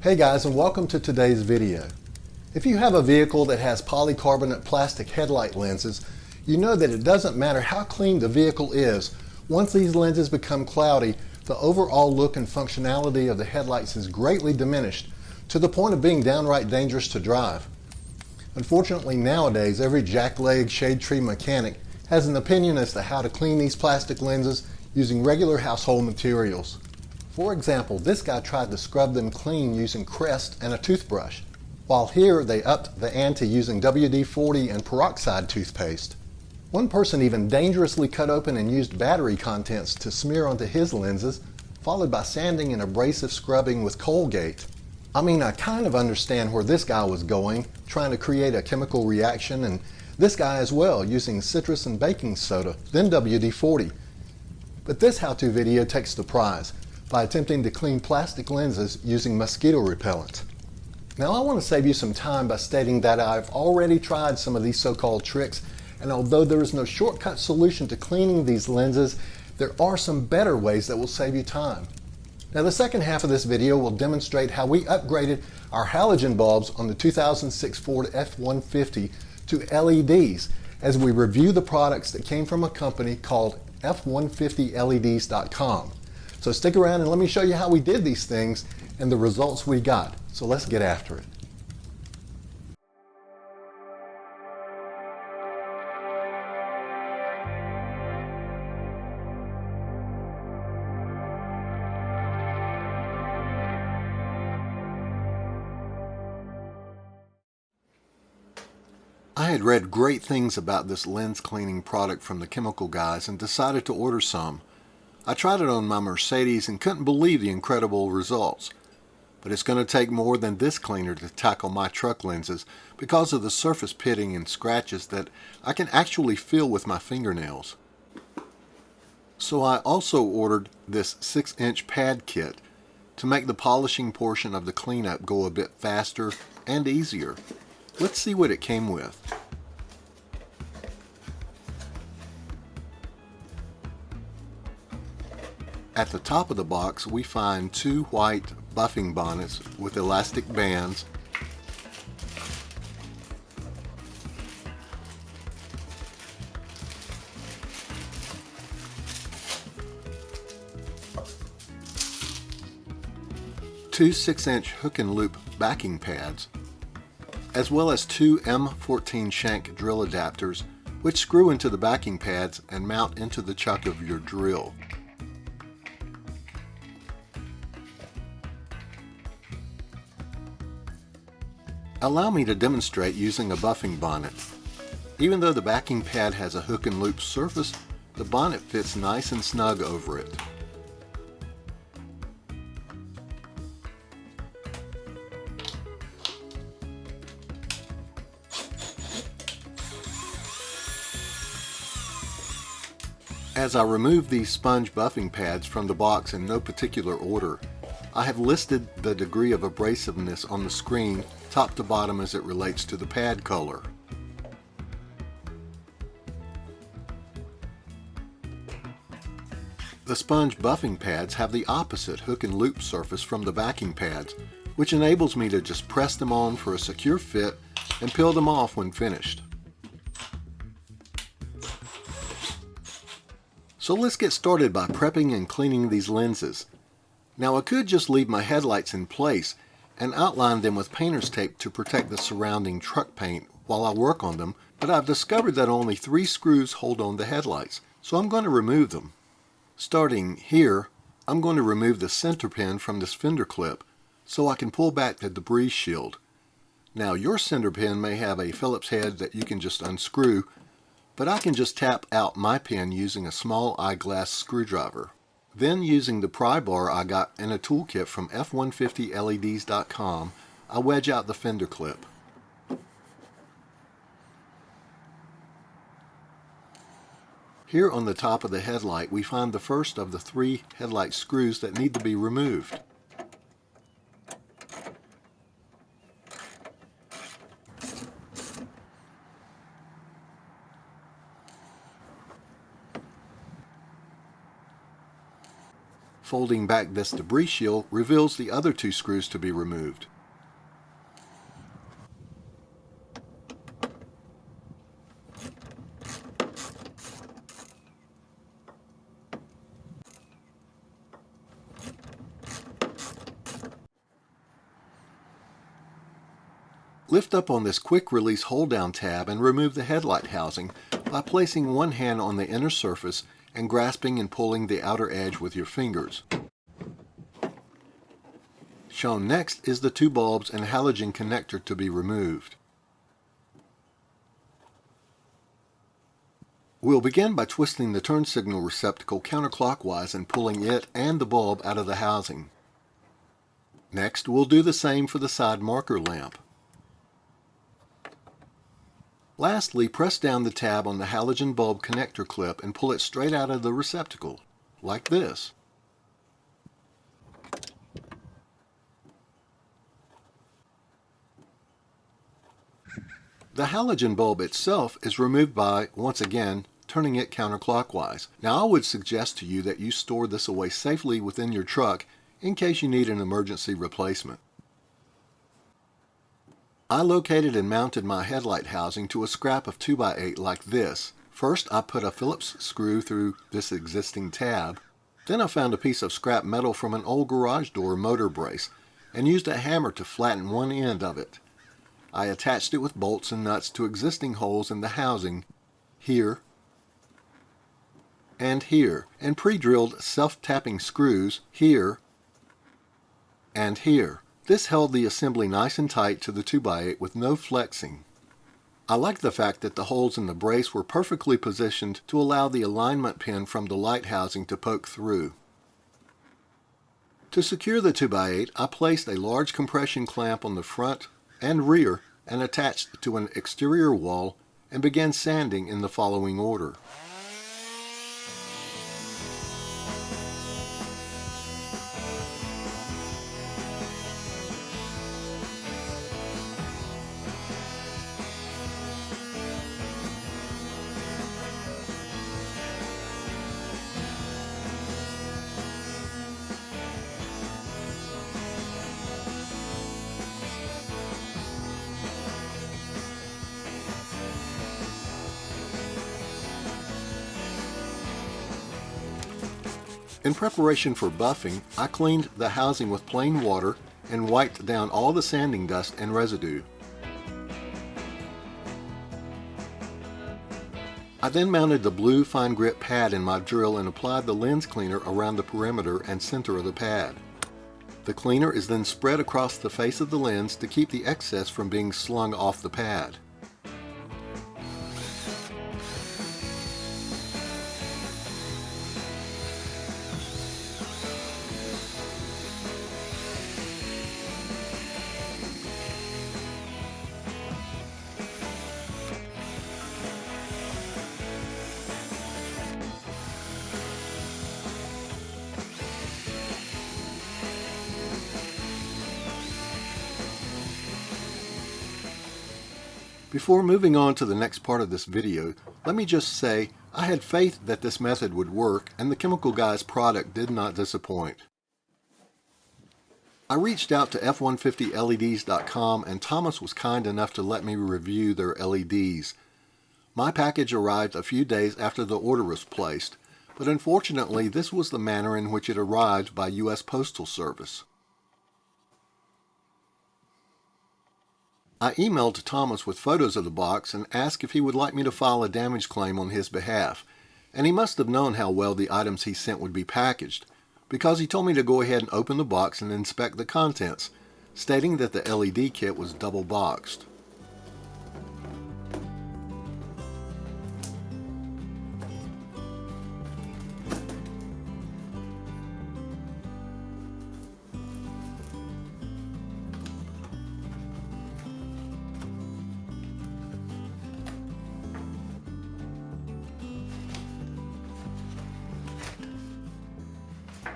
Hey guys, and welcome to today's video. If you have a vehicle that has polycarbonate plastic headlight lenses, you know that it doesn't matter how clean the vehicle is. Once these lenses become cloudy, the overall look and functionality of the headlights is greatly diminished, to the point of being downright dangerous to drive. Unfortunately, nowadays, every jackleg shade tree mechanic has an opinion as to how to clean these plastic lenses using regular household materials. For example, this guy tried to scrub them clean using Crest and a toothbrush, while here they upped the ante using WD-40 and peroxide toothpaste. One person even dangerously cut open and used battery contents to smear onto his lenses, followed by sanding and abrasive scrubbing with Colgate. I mean, I kind of understand where this guy was going, trying to create a chemical reaction, and this guy as well, using citrus and baking soda, then WD-40. But this how-to video takes the prize by attempting to clean plastic lenses using mosquito repellent. Now I want to save you some time by stating that I've already tried some of these so-called tricks, and although there is no shortcut solution to cleaning these lenses, there are some better ways that will save you time. Now the second half of this video will demonstrate how we upgraded our halogen bulbs on the 2006 Ford F-150 to LEDs as we review the products that came from a company called F150LEDs.com. So stick around and let me show you how we did these things and the results we got. So let's get after it. I had read great things about this lens cleaning product from the chemical guys and decided to order some. I tried it on my Mercedes and couldn't believe the incredible results. But it's going to take more than this cleaner to tackle my truck lenses because of the surface pitting and scratches that I can actually feel with my fingernails. So I also ordered this 6-inch pad kit to make the polishing portion of the cleanup go a bit faster and easier. Let's see what it came with. At the top of the box, we find 2 white buffing bonnets with elastic bands, two 6-inch hook and loop backing pads, as well as 2 M14 shank drill adapters which screw into the backing pads and mount into the chuck of your drill. Allow me to demonstrate using a buffing bonnet. Even though the backing pad has a hook and loop surface, the bonnet fits nice and snug over it. As I remove these sponge buffing pads from the box in no particular order, I have listed the degree of abrasiveness on the screen top to bottom as it relates to the pad color. The sponge buffing pads have the opposite hook and loop surface from the backing pads, which enables me to just press them on for a secure fit and peel them off when finished. So let's get started by prepping and cleaning these lenses. Now I could just leave my headlights in place and outline them with painter's tape to protect the surrounding truck paint while I work on them, but I've discovered that only 3 screws hold on the headlights, so I'm going to remove them. Starting here, I'm going to remove the center pin from this fender clip so I can pull back the debris shield. Now your center pin may have a Phillips head that you can just unscrew, but I can just tap out my pin using a small eyeglass screwdriver. Then, using the pry bar I got in a toolkit from F150LEDs.com, I wedge out the fender clip. Here on the top of the headlight, we find the first of the 3 headlight screws that need to be removed. folding back this debris shield reveals the other two screws to be removed. Lift up on this quick release hold down tab and remove the headlight housing by placing one hand on the inner surface and grasping and pulling the outer edge with your fingers. Shown next is the two bulbs and halogen connector to be removed. We'll begin by twisting the turn signal receptacle counterclockwise and pulling it and the bulb out of the housing. Next, we'll do the same for the side marker lamp. Lastly, press down the tab on the halogen bulb connector clip and pull it straight out of the receptacle, like this. The halogen bulb itself is removed by, once again, turning it counterclockwise. Now I would suggest to you that you store this away safely within your truck in case you need an emergency replacement. I located and mounted my headlight housing to a scrap of 2x8 like this. First, I put a Phillips screw through this existing tab. Then I found a piece of scrap metal from an old garage door motor brace and used a hammer to flatten one end of it. I attached it with bolts and nuts to existing holes in the housing here and here, and pre-drilled self-tapping screws here and here. This held the assembly nice and tight to the 2x8 with no flexing. I liked the fact that the holes in the brace were perfectly positioned to allow the alignment pin from the light housing to poke through. To secure the 2x8, I placed a large compression clamp on the front and rear and attached to an exterior wall and began sanding in the following order. In preparation for buffing, I cleaned the housing with plain water and wiped down all the sanding dust and residue. I then mounted the blue fine grit pad in my drill and applied the lens cleaner around the perimeter and center of the pad. The cleaner is then spread across the face of the lens to keep the excess from being slung off the pad. Before moving on to the next part of this video, let me just say I had faith that this method would work and the Chemical Guy's product did not disappoint. I reached out to F150LEDs.com and Thomas was kind enough to let me review their LEDs. My package arrived a few days after the order was placed, but unfortunately this was the manner in which it arrived by U.S. Postal Service. I emailed to Thomas with photos of the box and asked if he would like me to file a damage claim on his behalf, and he must have known how well the items he sent would be packaged, because he told me to go ahead and open the box and inspect the contents, stating that the LED kit was double boxed.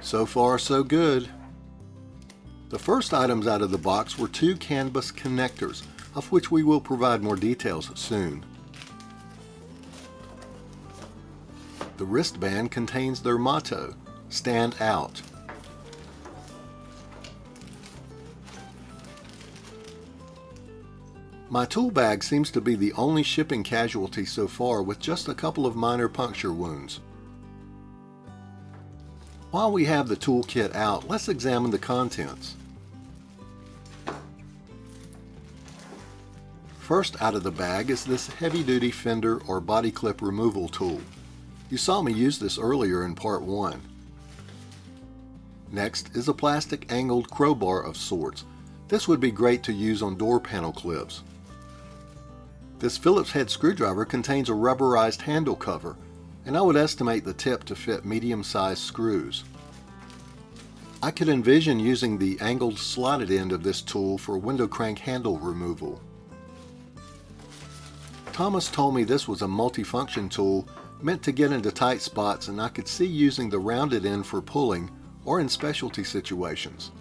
So far, so good. The first items out of the box were two CANBUS connectors, of which we will provide more details soon. The wristband contains their motto, "Stand Out." My tool bag seems to be the only shipping casualty so far, with just a couple of minor puncture wounds. While we have the tool kit out, let's examine the contents. First out of the bag is this heavy-duty fender or body clip removal tool. You saw me use this earlier in part 1. Next is a plastic angled crowbar of sorts. This would be great to use on door panel clips. This Phillips head screwdriver contains a rubberized handle cover, and I would estimate the tip to fit medium-sized screws. I could envision using the angled slotted end of this tool for window crank handle removal. Thomas told me this was a multifunction tool meant to get into tight spots, and I could see using the rounded end for pulling or in specialty situations.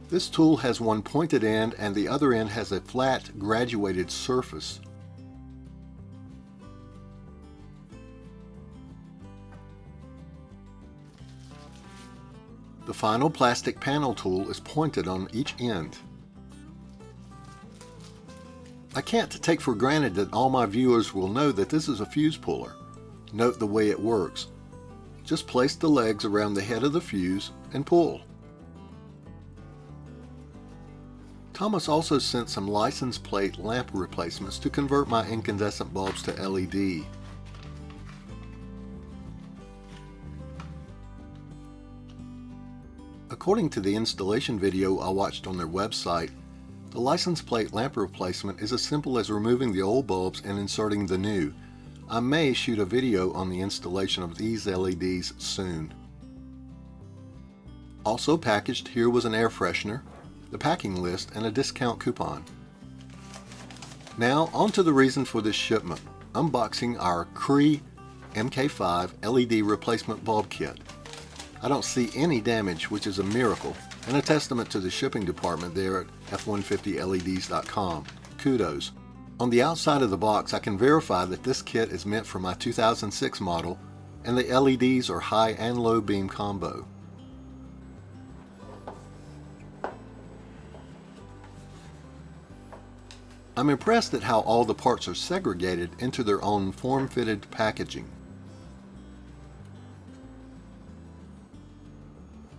This tool has one pointed end and the other end has a flat, graduated surface. The final plastic panel tool is pointed on each end. I can't take for granted that all my viewers will know that this is a fuse puller. Note the way it works. Just place the legs around the head of the fuse and pull. Thomas also sent some license plate lamp replacements to convert my incandescent bulbs to LED. According to the installation video I watched on their website, the license plate lamp replacement is as simple as removing the old bulbs and inserting the new. I may shoot a video on the installation of these LEDs soon. Also packaged here was an air freshener, the packing list, and a discount coupon. Now on to the reason for this shipment, unboxing our Cree MK5 LED replacement bulb kit. I don't see any damage, which is a miracle, and a testament to the shipping department there at f150leds.com. Kudos. On the outside of the box, I can verify that this kit is meant for my 2006 model, and the LEDs are high and low beam combo. I'm impressed at how all the parts are segregated into their own form-fitted packaging.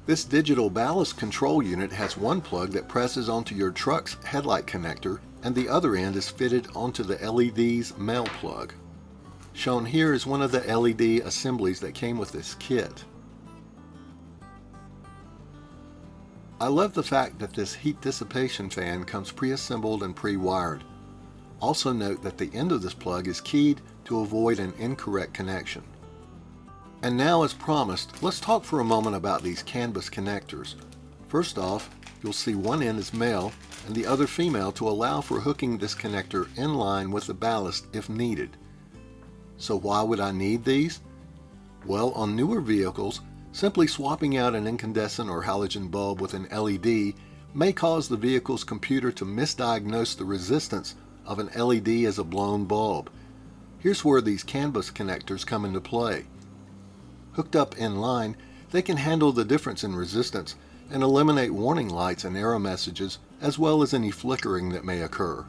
This digital ballast control unit has one plug that presses onto your truck's headlight connector, and the other end is fitted onto the LED's male plug. Shown here is one of the LED assemblies that came with this kit. I love the fact that this heat dissipation fan comes pre-assembled and pre-wired. Also note that the end of this plug is keyed to avoid an incorrect connection. And now, as promised, let's talk for a moment about these CANBUS connectors. First off, you'll see one end is male and the other female to allow for hooking this connector in line with the ballast if needed. So why would I need these? Well, on newer vehicles, simply swapping out an incandescent or halogen bulb with an LED may cause the vehicle's computer to misdiagnose the resistance of an LED as a blown bulb. Here's where these CANBUS connectors come into play. Hooked up in line, they can handle the difference in resistance and eliminate warning lights and error messages, as well as any flickering that may occur.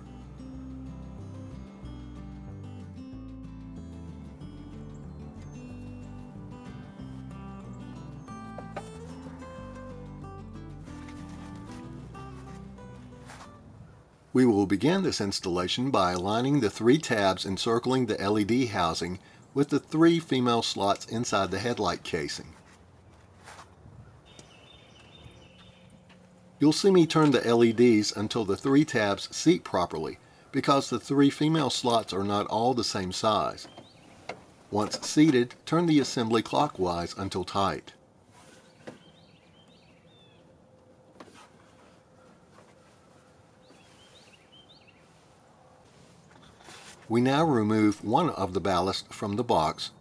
We will begin this installation by aligning the 3 tabs encircling the LED housing with the 3 female slots inside the headlight casing. You'll see me turn the LEDs until the 3 tabs seat properly, because the 3 female slots are not all the same size. Once seated, turn the assembly clockwise until tight. We now remove one of the ballast from the box,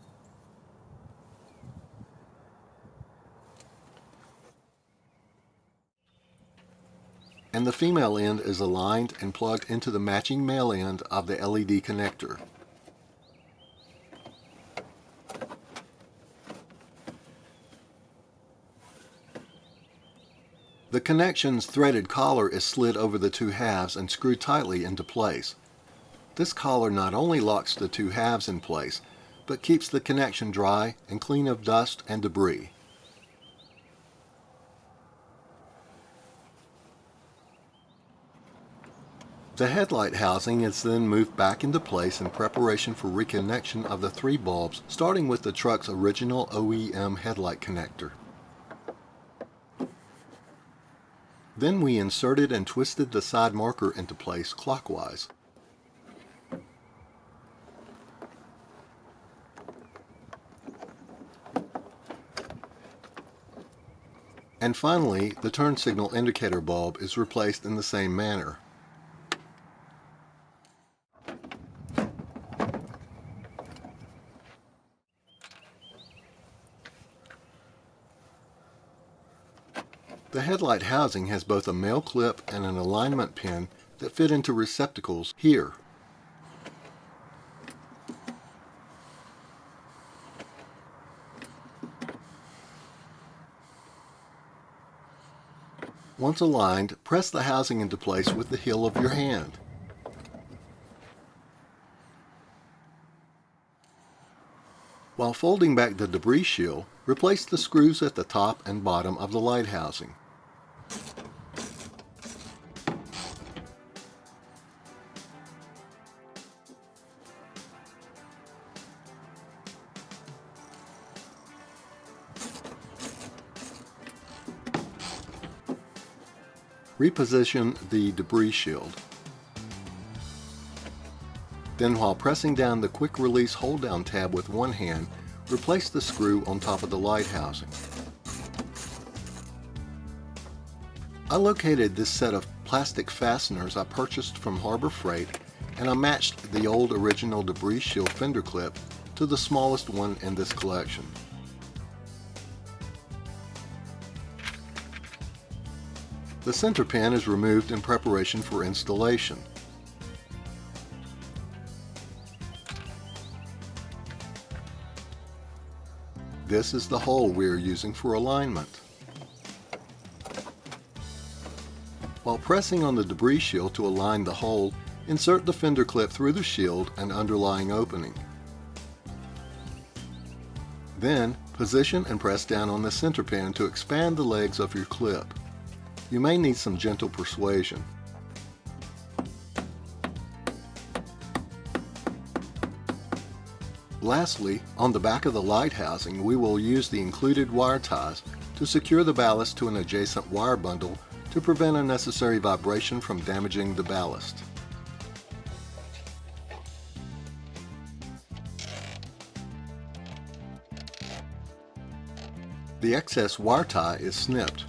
and the female end is aligned and plugged into the matching male end of the LED connector. The connection's threaded collar is slid over the two halves and screwed tightly into place. This collar not only locks the two halves in place, but keeps the connection dry and clean of dust and debris. The headlight housing is then moved back into place in preparation for reconnection of the three bulbs, starting with the truck's original OEM headlight connector. Then we inserted and twisted the side marker into place clockwise. And finally, the turn signal indicator bulb is replaced in the same manner. The headlight housing has both a male clip and an alignment pin that fit into receptacles here. Once aligned, press the housing into place with the heel of your hand. While folding back the debris shield, replace the screws at the top and bottom of the light housing. Reposition the debris shield. Then, while pressing down the quick release hold down tab with one hand, replace the screw on top of the light housing. I located this set of plastic fasteners I purchased from Harbor Freight, and I matched the old original debris shield fender clip to the smallest one in this collection. The center pin is removed in preparation for installation. This is the hole we are using for alignment. While pressing on the debris shield to align the hole, insert the fender clip through the shield and underlying opening. Then, position and press down on the center pin to expand the legs of your clip. You may need some gentle persuasion. Lastly, on the back of the light housing, we will use the included wire ties to secure the ballast to an adjacent wire bundle to prevent unnecessary vibration from damaging the ballast. The excess wire tie is snipped.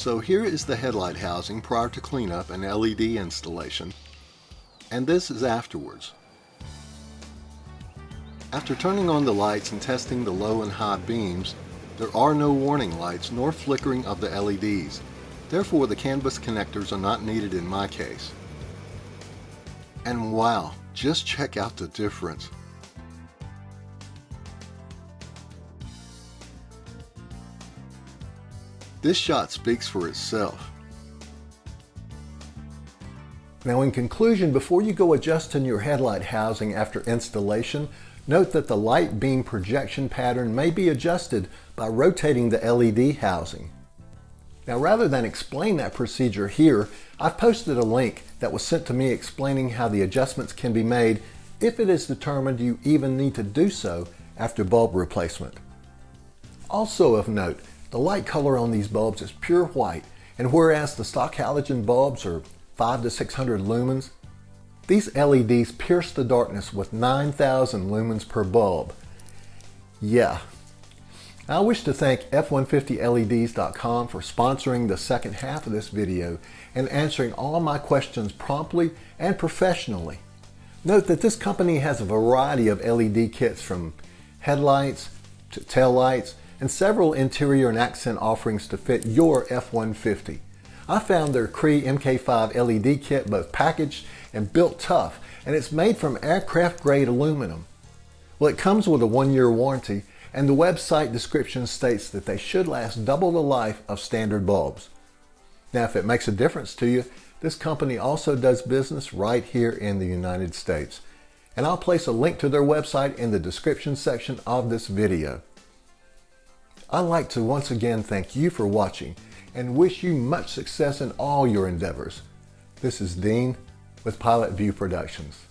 So here is the headlight housing prior to cleanup and LED installation, and this is afterwards. After turning on the lights and testing the low and high beams, there are no warning lights nor flickering of the LEDs. Therefore, the CANBUS connectors are not needed in my case. And wow, just check out the difference. This shot speaks for itself. Now, in conclusion, before you go adjusting your headlight housing after installation, note that the light beam projection pattern may be adjusted by rotating the LED housing. Now, rather than explain that procedure here, I've posted a link that was sent to me explaining how the adjustments can be made if it is determined you even need to do so after bulb replacement. Also of note, the light color on these bulbs is pure white, and whereas the stock halogen bulbs are 500 to 600 lumens, these LEDs pierce the darkness with 9,000 lumens per bulb. Yeah. I wish to thank F150LEDs.com for sponsoring the second half of this video and answering all my questions promptly and professionally. Note that this company has a variety of LED kits from headlights to taillights and several interior and accent offerings to fit your F-150. I found their Cree MK5 LED kit both packaged and built tough, and it's made from aircraft grade aluminum. Well, it comes with a 1-year warranty, and the website description states that they should last double the life of standard bulbs. Now, if it makes a difference to you, this company also does business right here in the United States. And I'll place a link to their website in the description section of this video. I'd like to once again thank you for watching and wish you much success in all your endeavors. This is Dean with Pilot View Productions.